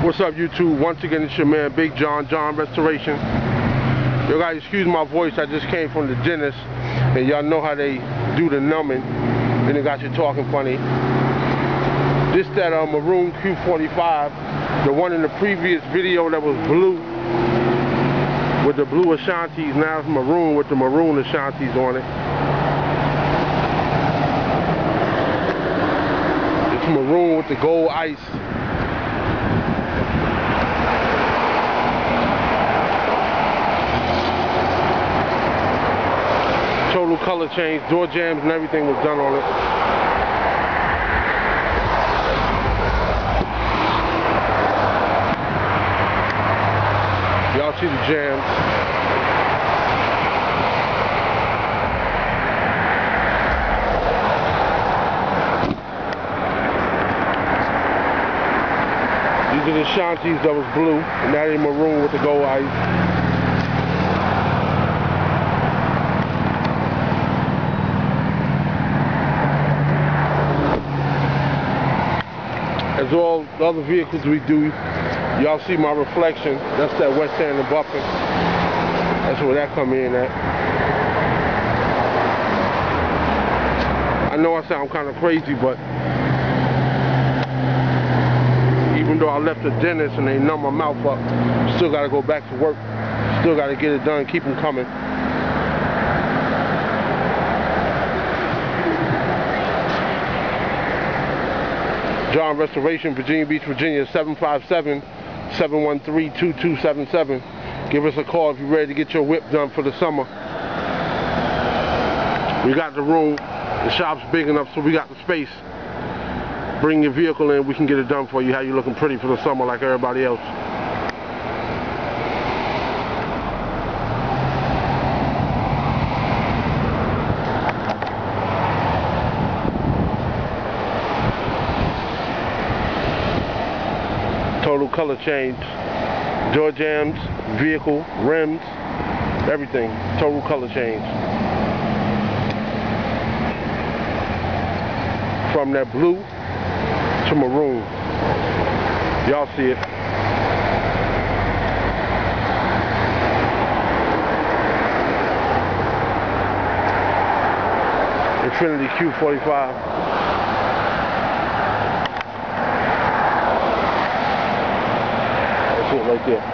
What's up, YouTube? Once again, it's your man Big John Restoration. Yo guys, excuse my voice, I just came from the dentist, and y'all know how they do the numbing, then they got you talking funny. This that maroon Q45, the one in the previous video that was blue with the blue Ashantis, now it's maroon with the maroon Ashantis on it. It's maroon with the gold ice. Total color change, door jams and everything was done on it. Y'all see the jams. These are the Ashantis that was blue, and now they're maroon with the gold ice. As all the other vehicles we do, y'all see my reflection. That's that West End and Buffin. That's where that come in at. I know I sound kind of crazy, but even though I left the dentist and they numb my mouth up, still got to go back to work. Still got to get it done. Keep them coming. John Restoration, Virginia Beach, Virginia, 757-713-2277. Give us a call if you're ready to get your whip done for the summer. We got the room. The shop's big enough, so we got the space. Bring your vehicle in, we can get it done for you. How you looking pretty for the summer like everybody else. Total color change, door jams, vehicle, rims, everything. Total color change. From that blue to maroon. Y'all see it. Infiniti Q45. Right there.